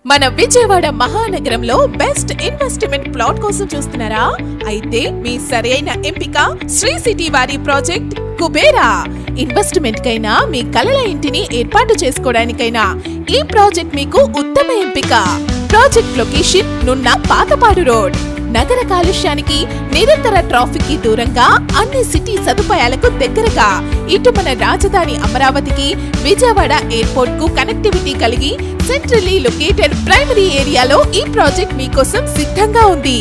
మన విజయవాడ మహానగరంలో best investment plot కోసం చూస్తున్నారా? అయితే మీ సరైన ఎంపిక శ్రీ సిటీ వారి ప్రాజెక్ట్ కుబేరా. ఇన్వెస్ట్మెంట్ కైనా మీ కలల ఇంటిని ఏర్పాటు చేసుకోవడానికైనా ఈ ప్రాజెక్ట్ మీకు ఉత్తమ ఎంపిక. ప్రాజెక్ట్ లొకేషన్ నున్న పాతపాడు రోడ్. నగర కాలుష్యానికి, నిరంతర ట్రాఫిక్ కి దూరంగా, అన్ని సిటీ సదుపాయాలకు దగ్గరగా, ఇటు మన రాజధాని అమరావతికి, విజయవాడ ఎయిర్పోర్ట్ కు కనెక్టివిటీ కలిగి సెంట్రల్లీ లొకేటెడ్ ప్రైమరీ ఏరియాలో ఈ ప్రాజెక్ట్ మీకోసం సిద్ధంగా ఉంది.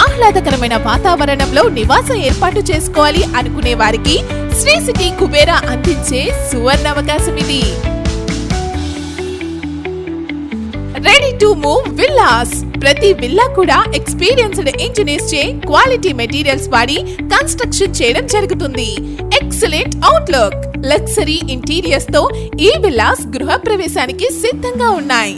ఆహ్లాదకరమైన వాతావరణంలో నివాసం ఏర్పాటు చేసుకోవాలి అనుకునే వారికి శ్రీ సిటీ కుబేరా అందించే సువర్ణ అవకాశం ఇది. Ready to move villas. ప్రతి విల్లా కూడా ఎక్స్పీరియన్స్డ్ ఇంజనీర్స్ చే క్వాలిటీ మెటీరియల్స్ వాడి కన్స్ట్రక్షన్ చేయడం జరుగుతుంది. ఎక్సలెంట్ అవుట్లుక్, లగ్జరీ ఇంటీరియర్స్ తో ఈ విల్లాస్ గృహ ప్రవేశానికి సిద్ధంగా ఉన్నాయి.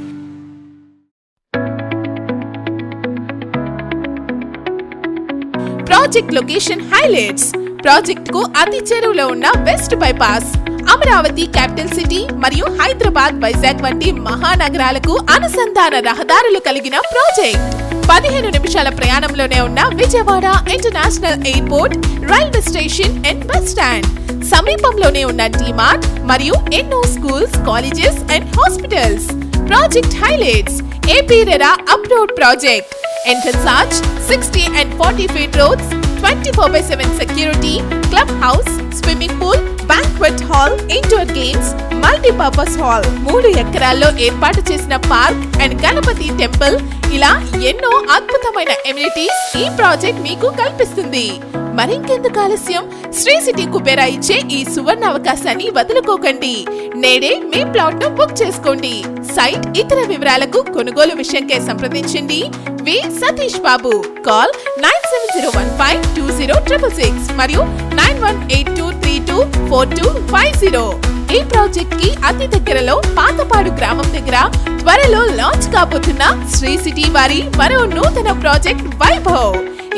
Project location highlights. ప్రాజెక్ట్ కు అతి చేరువలో ఉన్న west bypass, Amaravati capital city మరియు హైదరాబాద్, వైజాగ్ వంటి మహానగరాలకు అనుసంధాన రహదారులు కలిగిన ప్రాజెక్ట్. 15 నిమిషాల ప్రయాణంలోనే ఉన్న Vijayawada international airport, railway station and bus stand. సమీపంలోనే ఉన్న డిమార్ట్ మరియు ఎన్నో schools, colleges and hospitals. Project highlights: AP RERA approved project. Entrance arch, 60 and 40 feet roads, 24/7 security, club house, swimming pool, banquet hall, indoor games, multi-purpose hall. 3 ఎకరాల్లో ఏర్పాటు చేసిన park and Ganapati temple, ఇలా ఎన్నో అద్భుతమైన ఎమ్యూనిటీస్ ఈ ప్రాజెక్ట్ మీకు కల్పిస్తుంది. మరింకెందుకు ఆలస్యం? శ్రీ సిటీ కుబేరా ఇచ్చే ఈ సువర్ణ అవకాశాన్ని వదులుకోకండి. నేడే మీ ప్లాట్ ను బుక్ చేసుకోండి. సైట్ ఇతర వివరాలకు, కొనుగోలు విషయంకే సంప్రదించండి వి సతీష్ బాబు. కాల్ 9701520666 మరియు 9182324250. ఈ ప్రాజెక్ట్ కి అతి దగ్గరలో పాతపాడు గ్రామం దగ్గర త్వరలో లాంచ్ కాబోతున్న శ్రీ సిటీ వారి మరో నూతన ప్రాజెక్ట్ వైభవ్.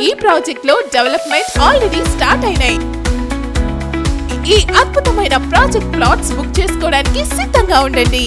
ఈ ప్రాజెక్ట్ లో డెవలప్మెంట్ ఆల్రెడీ స్టార్ట్ అయినాయి. ఈ అద్భుతమైన ప్రాజెక్ట్ ప్లాట్స్ బుక్ చేసుకోవడానికి సిద్ధంగా ఉండండి.